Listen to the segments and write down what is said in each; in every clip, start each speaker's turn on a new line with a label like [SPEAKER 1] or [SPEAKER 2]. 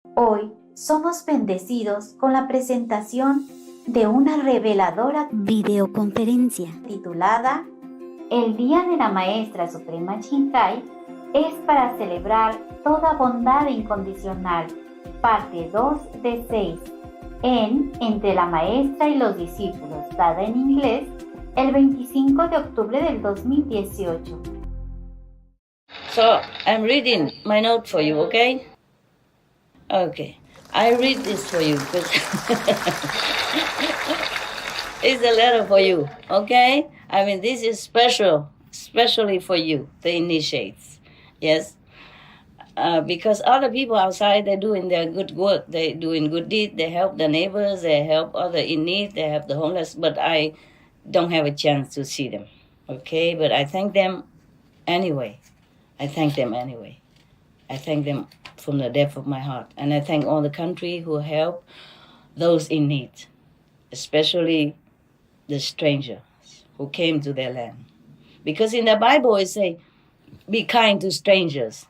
[SPEAKER 1] Hoy somos bendecidos con la presentación de una reveladora
[SPEAKER 2] videoconferencia
[SPEAKER 1] titulada El Día de la Maestra Suprema Chinkai es para celebrar toda bondad incondicional, parte 2 de 6, en Entre la Maestra y los Discípulos, dada en inglés el 25 de octubre del 2018.
[SPEAKER 3] So, I'm reading my note for you, okay? Okay. I read this for you because it's a letter for you, okay? I mean, this is special, especially for you, the initiates, yes? Because other people outside, they're doing their good work. They're doing good deeds. They help the neighbors. They help other in need. They help the homeless. But I don't have a chance to see them, okay? But I thank them anyway. I thank them anyway. I thank them from the depth of my heart. And I thank all the country who help those in need, especially the strangers who came to their land. Because in the Bible it says, be kind to strangers,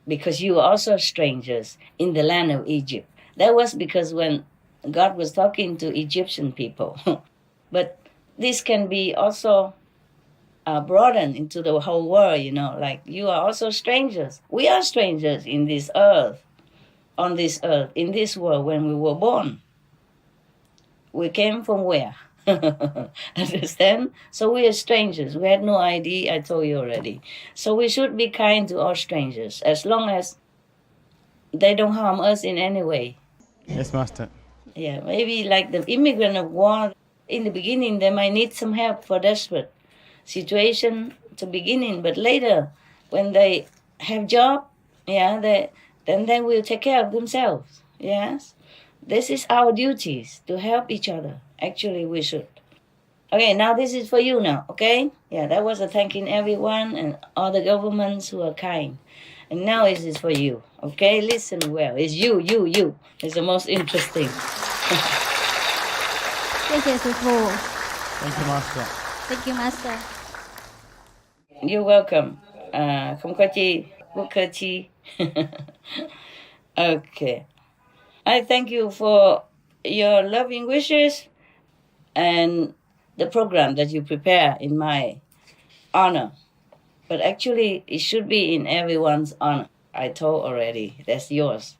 [SPEAKER 3] because you are also strangers in the land of Egypt. That was because when God was talking to Egyptian people. But this can be also broadened into the whole world, like you are also strangers. We are strangers in this earth, on this earth, in this world when we were born. We came from where? Understand? So we are strangers. We had no idea, I told you already. So we should be kind to all strangers, as long as they don't harm us in any way.
[SPEAKER 4] Yes, Master.
[SPEAKER 3] Yeah, maybe like the immigrant of war, in the beginning they might need some help for desperate situation to beginning, but later when they have job, then they will take care of themselves. Yes, this is our duties to help each other. Actually, we should. Okay, now this is for you now. Okay, that was a thanking everyone and all the governments who are kind. And now this is for you. Okay, listen well. It's you. It's the most interesting.
[SPEAKER 2] 谢谢师父
[SPEAKER 4] Thank you, Master.
[SPEAKER 2] Thank you, Master.
[SPEAKER 3] You're welcome. Không có chi,不客气. Okay. I thank you for your loving wishes and the program that you prepare in my honor. But actually, it should be in everyone's honor. I told already, that's yours.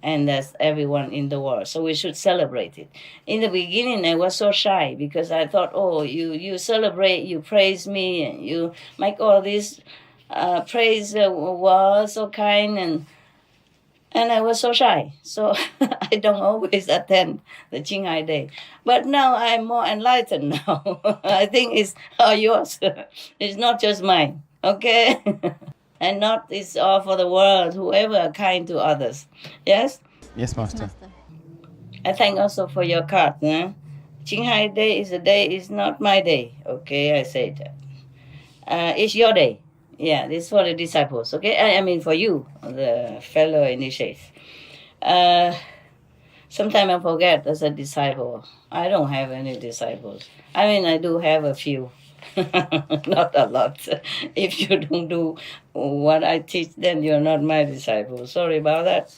[SPEAKER 3] And that's everyone in the world. So we should celebrate it. In the beginning, I was so shy because I thought, you celebrate, you praise me, and you make all this praise words so kind, and I was so shy. So I don't always attend the Qinghai Day. But now I'm more enlightened now. I think it's all yours. It's not just mine, okay? And not it's all for the world, whoever are kind to others. Yes?
[SPEAKER 4] Yes, Master.
[SPEAKER 3] I thank also for your card. Qinghai Day is a day, is not my day. Okay, I say that. It's your day. Yeah, this is for the disciples. Okay, I mean for you, the fellow initiates. Sometimes I forget as a disciple. I don't have any disciples. I mean, I do have a few. Not a lot. If you don't do what I teach, then you're not my disciple. Sorry about that.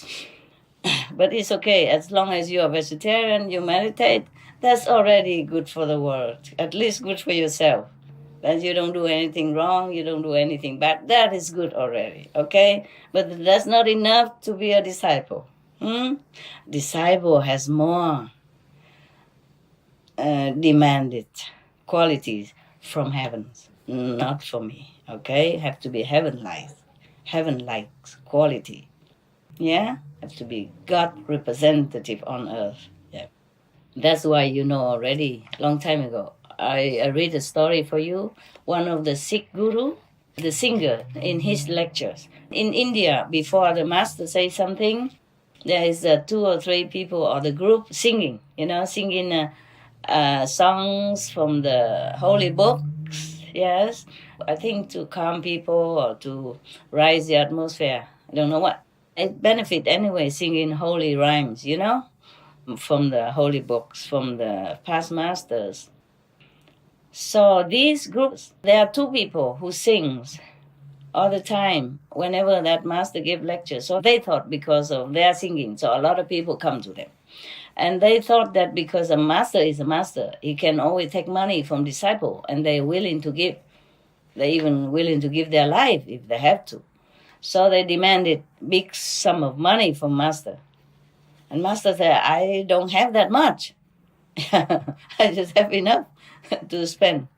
[SPEAKER 3] But it's okay. As long as you're vegetarian, you meditate, that's already good for the world. At least good for yourself. That you don't do anything wrong, you don't do anything bad. That is good already, okay? But that's not enough to be a disciple. Disciple has more demanded qualities from heaven, not for me, okay? Have to be heaven-like quality. Yeah? Have to be God representative on earth. Yeah. That's why you know already, long time ago, I read a story for you. One of the Sikh guru, the singer, in his lectures. In India, before the master says something, there is 2 or 3 people or the group singing, singing songs from the holy books, yes. I think to calm people or to rise the atmosphere. I don't know what. It benefit anyway, singing holy rhymes, from the holy books, from the past masters. So these groups, there are 2 people who sings all the time whenever that master gave lectures. So they thought because of their singing, so a lot of people come to them. And they thought that because a master is a master, he can always take money from disciple, and they're willing to give. They're even willing to give their life if they have to. So they demanded big sum of money from master. And master said, I don't have that much. I just have enough to spend.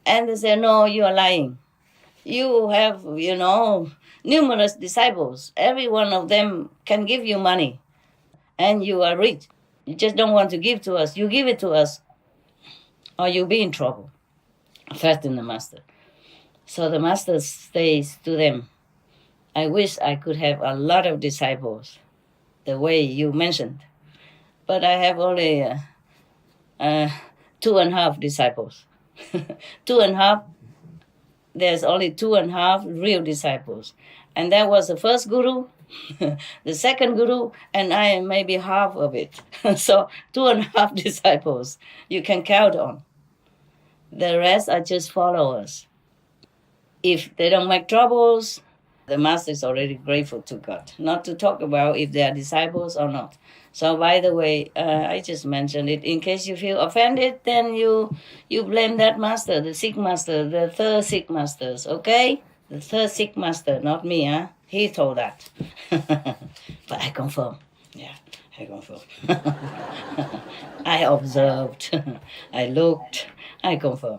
[SPEAKER 3] And they said, no, you are lying. You have, numerous disciples. Every one of them can give you money. And you are rich. You just don't want to give to us. You give it to us, or you'll be in trouble. Threatened the master. So the master says to them, I wish I could have a lot of disciples, the way you mentioned. But I have only 2.5 disciples. 2.5, there's only 2.5 real disciples. And that was the first guru, the second guru, and I am maybe half of it. So 2.5 disciples you can count on. The rest are just followers. If they don't make troubles, the master is already grateful to God. Not to talk about if they are disciples or not. So by the way, I just mentioned it. In case you feel offended, then you blame that master, the sick master, the third sick masters, okay? The third sick master, not me, huh? He told that. But I confirm. Yeah, I confirm. I observed. I looked. I confirm.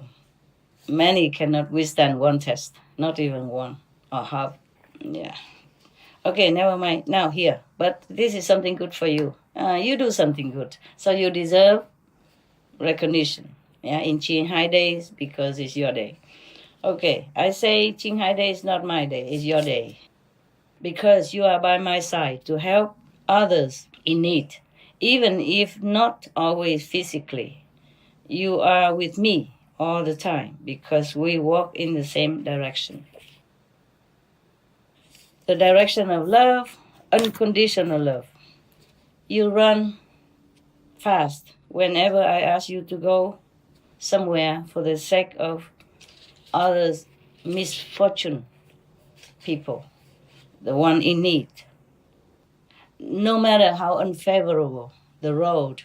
[SPEAKER 3] Many cannot withstand one test. Not even one or half. Yeah. Okay, never mind. Now here. But this is something good for you. You do something good. So you deserve recognition. Yeah, in Qinghai days, because it's your day. Okay, I say Qinghai day is not my day, it's your day. Because you are by my side to help others in need, even if not always physically. You are with me all the time because we walk in the same direction. The direction of love, unconditional love. You run fast whenever I ask you to go somewhere for the sake of others' misfortune people, the one in need. No matter how unfavorable the road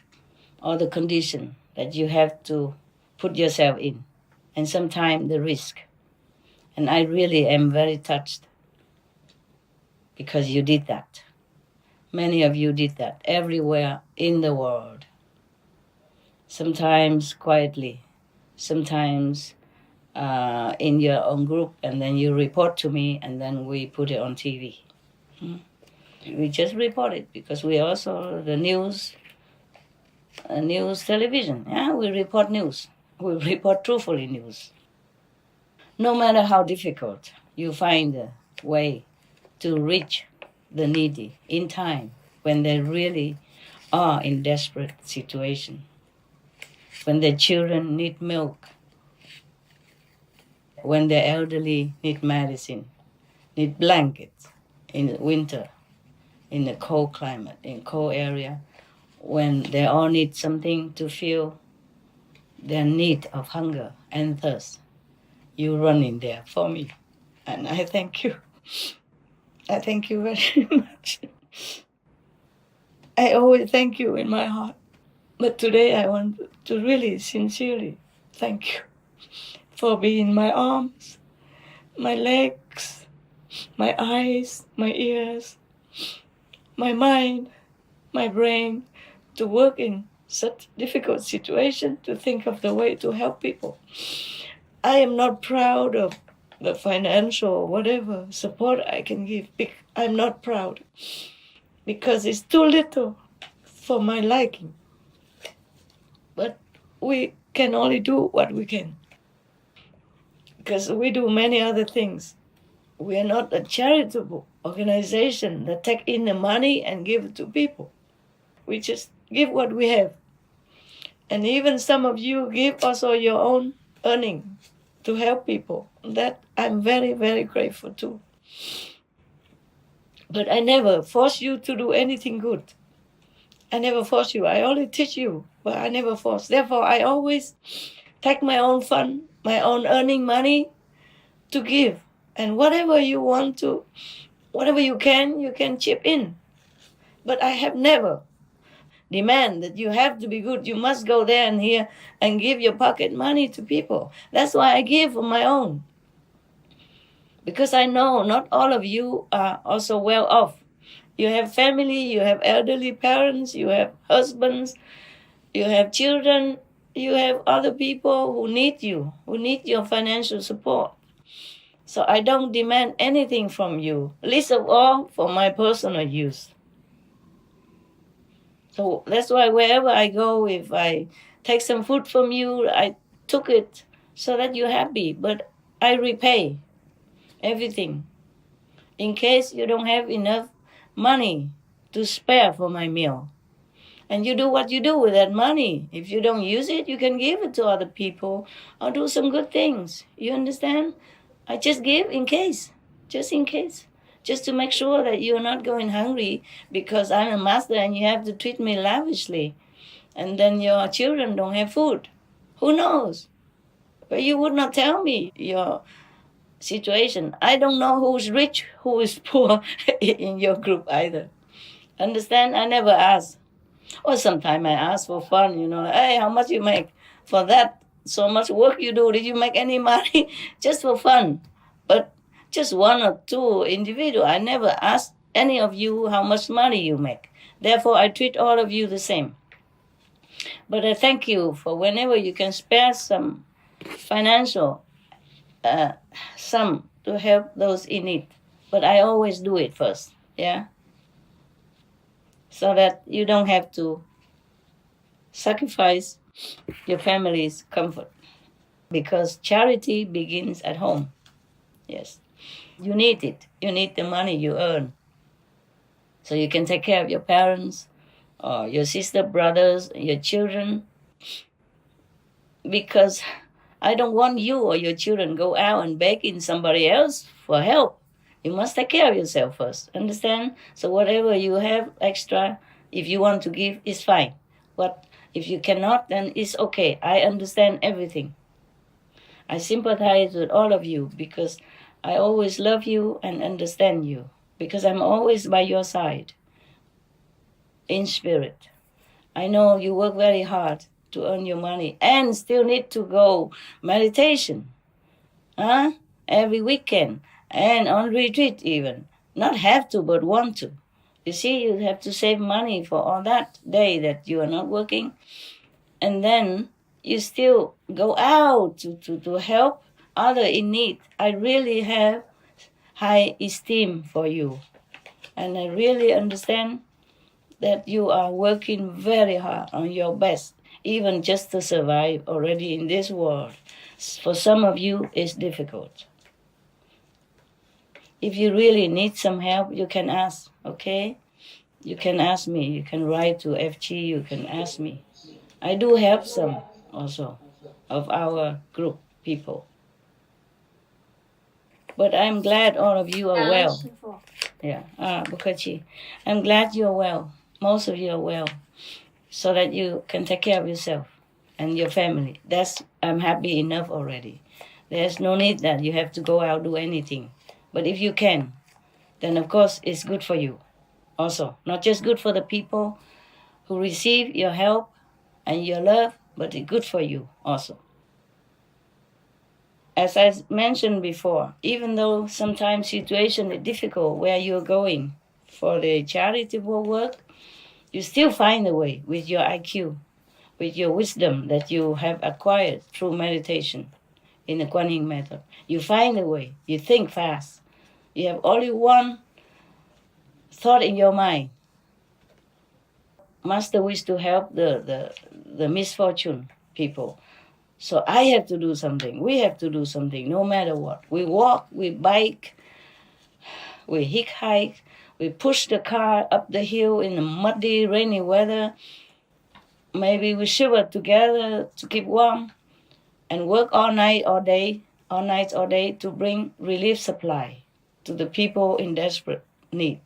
[SPEAKER 3] or the condition that you have to put yourself in, and sometimes the risk. And I really am very touched because you did that. Many of you did that everywhere in the world. Sometimes quietly, sometimes in your own group, and then you report to me, and then we put it on TV. We just report it because we also the news television. Yeah, we report news. We report truthfully news. No matter how difficult, you find a way to reach the needy in time when they really are in desperate situation. When their children need milk, when the elderly need medicine, need blankets in winter, in a cold climate, in cold area, when they all need something to feel their need of hunger and thirst, you run in there for me. And I thank you. I thank you very much. I always thank you in my heart. But today I want to really sincerely thank you for being my arms, my legs, my eyes, my ears, my mind, my brain, to work in such difficult situation, to think of the way to help people. I am not proud of the financial or whatever support I can give. I'm not proud because it's too little for my liking. But we can only do what we can because we do many other things. We are not a charitable organization that take in the money and give it to people. We just give what we have. And even some of you give also your own earning to help people. That I'm very, very grateful to. But I never force you to do anything good. I never force you. I only teach you, but I never force. Therefore, I always take my own fund, my own earning money to give And whatever you want to, whatever you can chip in. But I have never demand that you have to be good. You must go there and here and give your pocket money to people. That's why I give of my own. Because I know not all of you are also well off. You have family, you have elderly parents, you have husbands, you have children, you have other people who need you, who need your financial support. So I don't demand anything from you, least of all for my personal use. So that's why wherever I go, if I take some food from you, I took it so that you're happy, but I repay everything in case you don't have enough money to spare for my meal. And you do what you do with that money. If you don't use it, you can give it to other people or do some good things. You understand? I just give in case, just in case. Just to make sure that you're not going hungry because I'm a master and you have to treat me lavishly. And then your children don't have food. Who knows? But you would not tell me your situation. I don't know who's rich, who is poor in your group either. Understand? I never ask. Or sometimes I ask for fun, like, hey, how much you make? For that, so much work you do, did you make any money? Just for fun. But just one or two individual. I never ask any of you how much money you make. Therefore, I treat all of you the same. But I thank you for whenever you can spare some financial sum to help those in need. But I always do it first, yeah? So that you don't have to sacrifice your family's comfort. Because charity begins at home, yes. You need it. You need the money you earn. So you can take care of your parents, or your sister, brothers, your children. Because I don't want you or your children go out and beg in somebody else for help. You must take care of yourself first. Understand? So whatever you have extra, if you want to give, is fine. But if you cannot, then it's okay. I understand everything. I sympathize with all of you because I always love you and understand you because I'm always by your side in spirit. I know you work very hard to earn your money and still need to go meditation every weekend and on retreat even. Not have to, but want to. You see, you have to save money for all that day that you are not working. And then you still go out to help other in need. I really have high esteem for you. And I really understand that you are working very hard on your best, even just to survive already in this world. For some of you, it's difficult. If you really need some help, you can ask, okay? You can ask me. You can write to FG, you can ask me. I do help some also of our group people. But I'm glad all of you are well. Yeah, Bukachi. I'm glad you're well. Most of you are well. So that you can take care of yourself and your family. I'm happy enough already. There's no need that you have to go out do anything. But if you can, then of course it's good for you also. Not just good for the people who receive your help and your love, but it's good for you also. As I mentioned before, even though sometimes situation is difficult where you're going for the charitable work, you still find a way with your IQ, with your wisdom that you have acquired through meditation in the Kuan Yin method. You find a way. You think fast. You have only one thought in your mind. Master wishes to help the misfortune people. So I have to do something. We have to do something no matter what. We walk, we bike, we hitchhike, we push the car up the hill in the muddy, rainy weather. Maybe we shiver together to keep warm and work all night, all day to bring relief supply to the people in desperate need.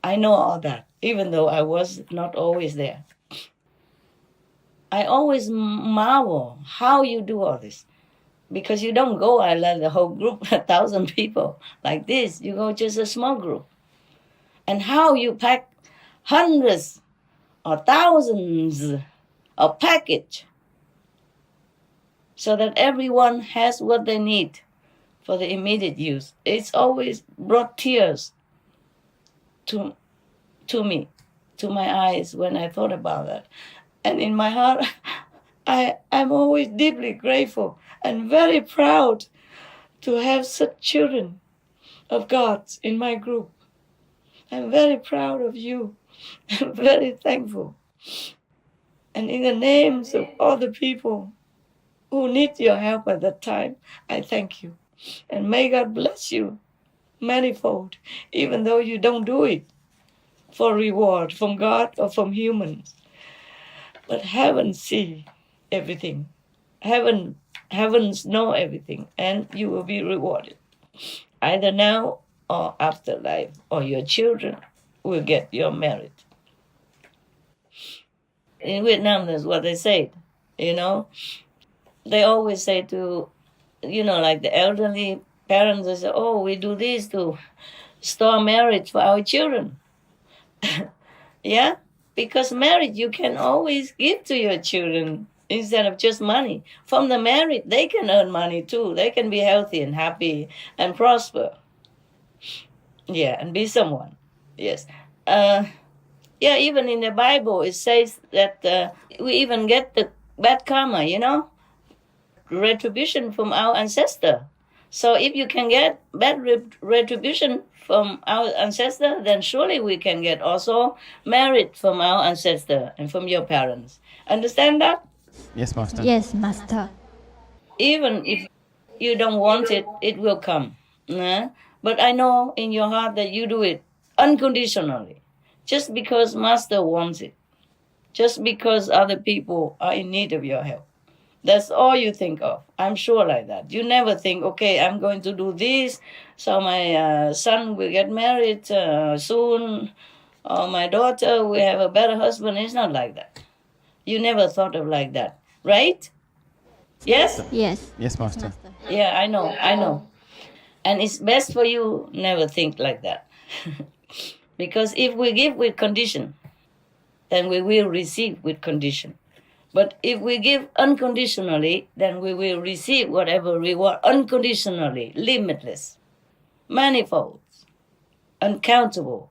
[SPEAKER 3] I know all that, even though I was not always there. I always marvel how you do all this. Because you don't go, I love the whole group, 1,000 people like this. You go just a small group. And how you pack hundreds or thousands of package so that everyone has what they need for the immediate use. It's always brought tears to me, to my eyes when I thought about that. And in my heart, I'm always deeply grateful and very proud to have such children of God in my group. I'm very proud of you. I'm very thankful. And in the names of all the people who need your help at that time, I thank you. And may God bless you manifold, even though you don't do it for reward from God or from humans. But heaven see everything. Heavens know everything, and you will be rewarded. Either now or after life, or your children will get your merit. In Vietnam, that's what they said, you know. They always say to, you know, like the elderly parents, they say, oh, we do this to store merit for our children. Yeah, because merit you can always give to your children instead of just money. From the merit, they can earn money too. They can be healthy and happy and prosper. Yeah, and be someone. Yes. Yeah, even in the Bible, it says that we even get the bad karma, you know, retribution from our ancestor. So if you can get bad retribution from our ancestor, then surely we can get also merit from our ancestor and from your parents. Understand that?
[SPEAKER 4] Yes, Master.
[SPEAKER 2] Yes, Master.
[SPEAKER 3] Even if you don't want it, it will come. Nah? But I know in your heart that you do it unconditionally, just because Master wants it, just because other people are in need of your help. That's all you think of. I'm sure like that. You never think, okay, I'm going to do this, so my son will get married soon, or my daughter will have a better husband. It's not like that. You never thought of like that, right? Yes?
[SPEAKER 2] Yes.
[SPEAKER 4] Yes, Master.
[SPEAKER 3] Yeah, I know. And it's best for you never think like that. Because if we give with condition, then we will receive with condition. But if we give unconditionally, then we will receive whatever reward unconditionally, limitless, manifold, uncountable.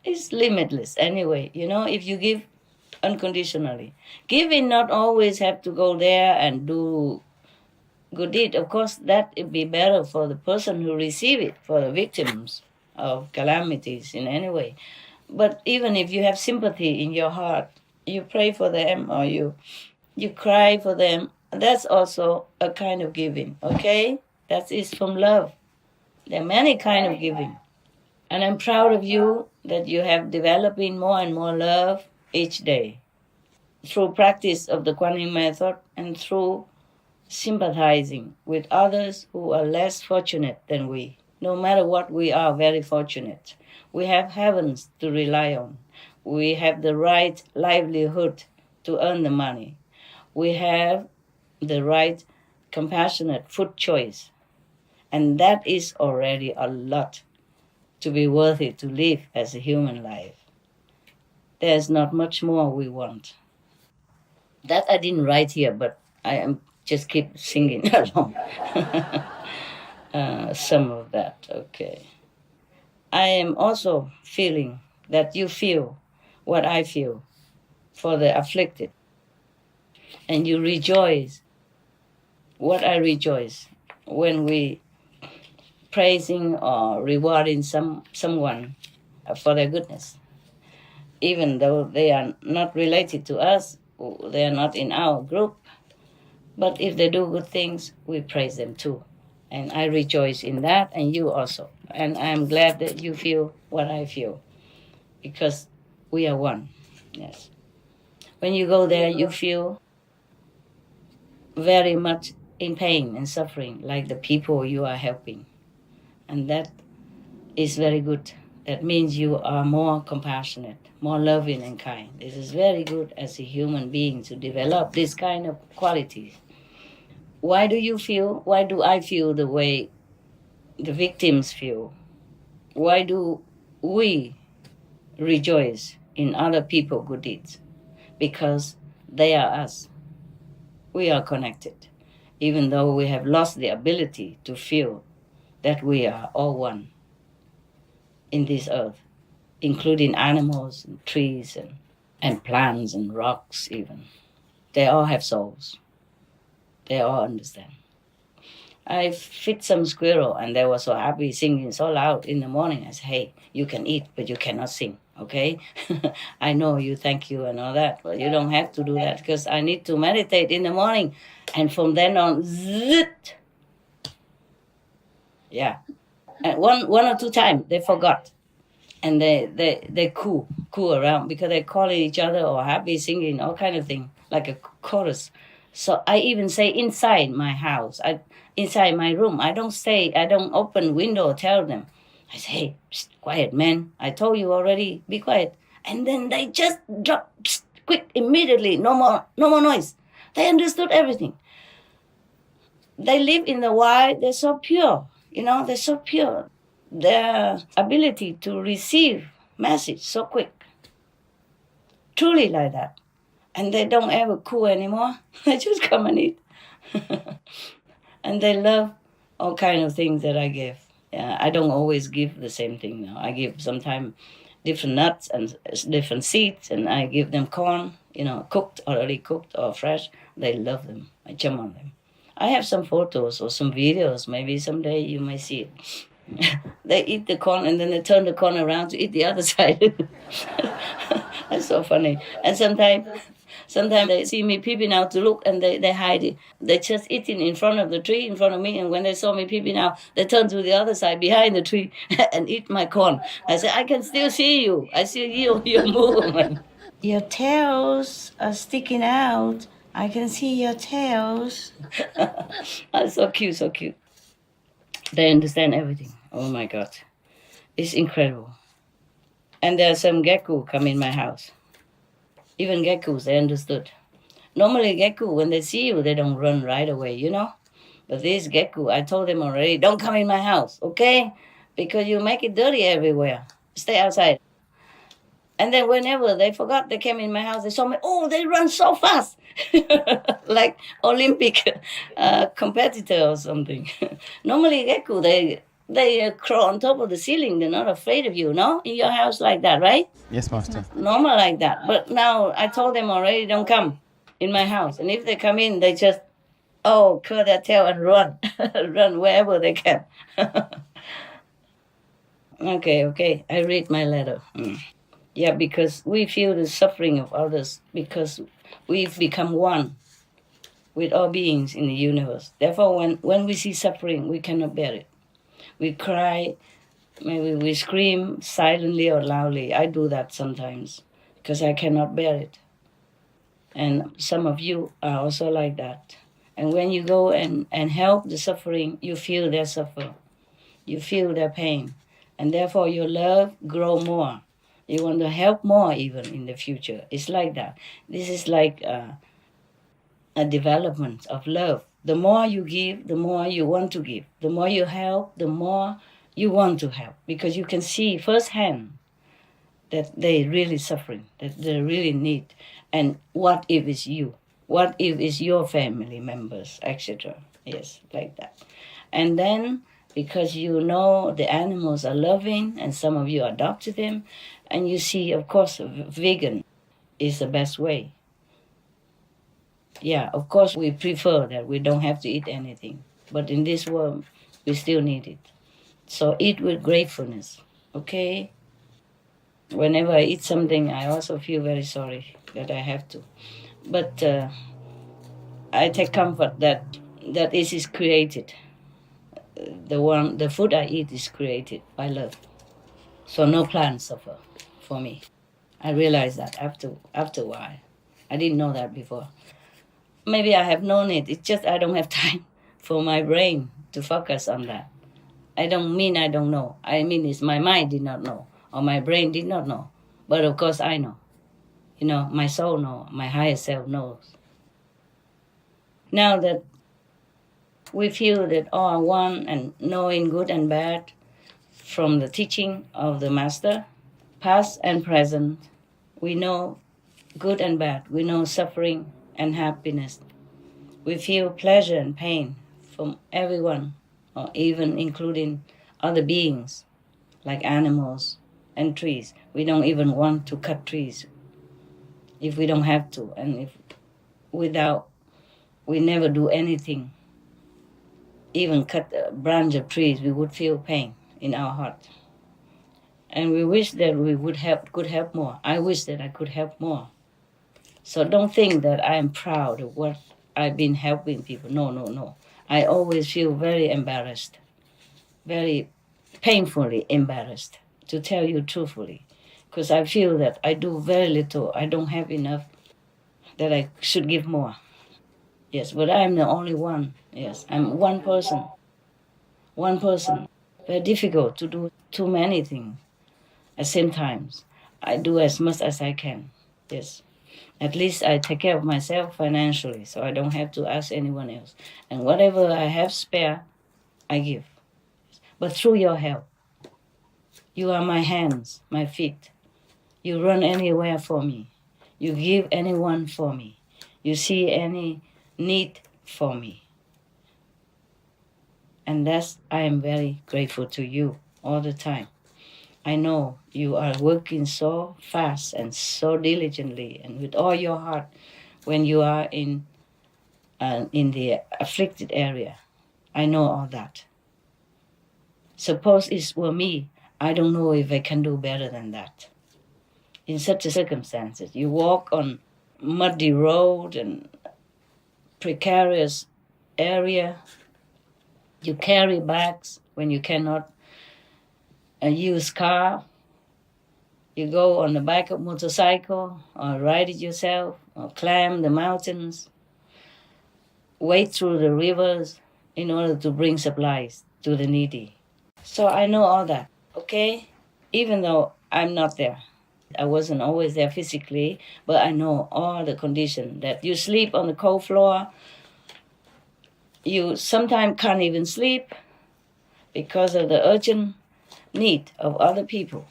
[SPEAKER 3] It's limitless anyway, you know, if you give unconditionally. Giving not always have to go there and do good deed. Of course, that would be better for the person who receive it, for the victims of calamities in any way. But even if you have sympathy in your heart, you pray for them or you cry for them, that's also a kind of giving, okay? That is from love. There are many kinds of giving. And I'm proud of you that you have developing more and more love each day through practice of the Kuan Yin method and through sympathizing with others who are less fortunate than we. No matter what, we are very fortunate. We have heavens to rely on. We have the right livelihood to earn the money. We have the right compassionate food choice. And that is already a lot to be worthy to live as a human life. There's not much more we want. That I didn't write here, but I am just keep singing along. Some of that, okay. I am also feeling that you feel what I feel for the afflicted. And you rejoice what I rejoice when we praising or rewarding someone for their goodness. Even though they are not related to us, they are not in our group, but if they do good things, we praise them too. And I rejoice in that, and you also. And I'm glad that you feel what I feel, because we are one. Yes. When you go there, you feel very much in pain and suffering, like the people you are helping. And that is very good. That means you are more compassionate, more loving and kind. This is very good as a human being to develop this kind of qualities. Why do I feel the way the victims feel? Why do we rejoice in other people's good deeds? Because they are us. We are connected, even though we have lost the ability to feel that we are all one in this earth, including animals and trees and plants and rocks even. They all have souls. They all understand. I feed some squirrel and they were so happy, singing so loud in the morning. I said, hey, you can eat, but you cannot sing, okay? I know you, thank you and all that, but you don't have to do that because I need to meditate in the morning. And from then on, zit. Yeah. And one or two times they forgot. And they coo around because they call each other or happy, singing, all kind of thing, like a chorus. So I even say inside my house, inside my room, I don't open window, tell them. I say, hey, psst, quiet, man. I told you already, be quiet. And then they just drop, psst, quick, immediately, no more noise. They understood everything. They live in the wild, they're so pure, they're so pure. Their ability to receive message so quick. Truly like that. And they don't ever coo anymore. They just come and eat. And they love all kind of things that I give. I don't always give the same thing now. I give sometimes different nuts and different seeds, and I give them corn, already cooked or fresh. They love them. I jump on them. I have some photos or some videos. Maybe someday you may see it. They eat the corn and then they turn the corn around to eat the other side. That's so funny. And sometimes they see me peeping out to look and they hide it. They just eating in front of the tree, in front of me. And when they saw me peeping out, they turn to the other side behind the tree and eat my corn. I said, I can still see you. I see you, your movement. Your tails are sticking out. I can see your tails. That's so cute, so cute. They understand everything. Oh my God. It's incredible. And there are some gecko come in my house. Even geckos, they understood. Normally gecko, when they see you, they don't run right away, But this gecko, I told them already, don't come in my house, okay? Because you make it dirty everywhere. Stay outside. And then whenever they forgot they came in my house, they saw me, oh, they run so fast. Like Olympic competitor or something. Normally gecko, they crawl on top of the ceiling. They're not afraid of you, no? In your house like that, right?
[SPEAKER 4] Yes, Master.
[SPEAKER 3] Normal like that. But now I told them already, don't come in my house. And if they come in, they just, curl their tail and run. Run wherever they can. Okay. I read my letter. Yeah, because we feel the suffering of others because we've become one with all beings in the universe. Therefore, when we see suffering, we cannot bear it. We cry, maybe we scream silently or loudly. I do that sometimes because I cannot bear it. And some of you are also like that. And when you go and help the suffering, you feel their suffering. You feel their pain. And therefore your love grows more. You want to help more even in the future. It's like that. This is like a development of love. The more you give, the more you want to give. The more you help, the more you want to help. Because you can see firsthand that they're really suffering, that they really need. And what if it's you? What if it's your family members, etc.? Yes, like that. And then, because you know the animals are loving and some of you adopted them, and you see, of course, vegan is the best way. Yeah, of course, we prefer that we don't have to eat anything. But in this world, we still need it. So eat with gratefulness, okay? Whenever I eat something, I also feel very sorry that I have to. But I take comfort that it is created. The food I eat is created by love. So no plants suffer for me. I realized that after a while. I didn't know that before. Maybe I have known it. It's just I don't have time for my brain to focus on that. I don't mean I don't know. I mean it's my mind did not know or my brain did not know. But of course I know. My soul knows. My higher self knows. Now that We feel that all are one and knowing good and bad from the teaching of the Master, past and present. We know good and bad. We know suffering and happiness. We feel pleasure and pain from everyone, or even including other beings like animals and trees. We don't even want to cut trees if we don't have to, and if without, we never do anything. Even cut a branch of trees, we would feel pain in our heart. And we wish that we could help more. I wish that I could help more. So don't think that I am proud of what I've been helping people. No. I always feel very embarrassed, very painfully embarrassed, to tell you truthfully, because I feel that I do very little. I don't have enough, that I should give more. Yes, but I'm the only one. Yes, I'm one person. One person. Very difficult to do too many things at the same time. I do as much as I can. Yes. At least I take care of myself financially, so I don't have to ask anyone else. And whatever I have spare, I give. But through your help, you are my hands, my feet. You run anywhere for me. You give anyone for me. You see any need for me. And that's, I am very grateful to you all the time. I know you are working so fast and so diligently and with all your heart when you are in the afflicted area. I know all that. Suppose it were me, I don't know if I can do better than that. In such circumstances, you walk on muddy road and precarious area. You carry bags when you cannot use car. You go on the back of motorcycle or ride it yourself or climb the mountains, wade through the rivers in order to bring supplies to the needy. So I know all that, okay? Even though I'm not there. I wasn't always there physically, but I know all the conditions, that you sleep on the cold floor. You sometimes can't even sleep because of the urgent need of other people.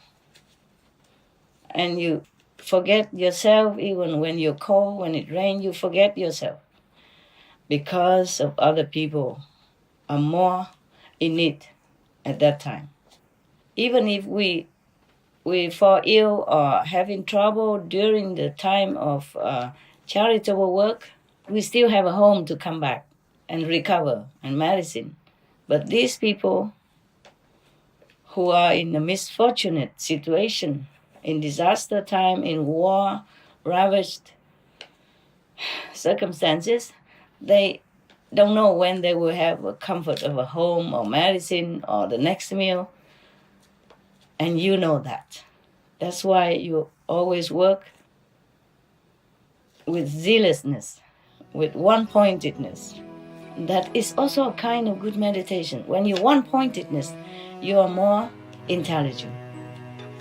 [SPEAKER 3] And you forget yourself even when you're cold, when it rains, you forget yourself because of other people are more in need at that time. Even if we fall ill or having trouble during the time of charitable work, we still have a home to come back and recover and medicine. But these people who are in a misfortunate situation, in disaster time, in war, ravaged circumstances, they don't know when they will have a comfort of a home or medicine or the next meal. And you know that. That's why you always work with zealousness, with one-pointedness. That is also a kind of good meditation. When you're one-pointedness, you are more intelligent.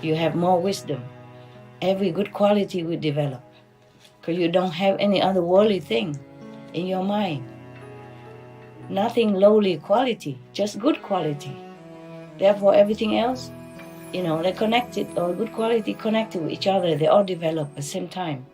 [SPEAKER 3] You have more wisdom. Every good quality will develop because you don't have any other worldly thing in your mind. Nothing lowly quality, just good quality. Therefore, everything else, they're connected, or good quality connected with each other. They all develop at the same time.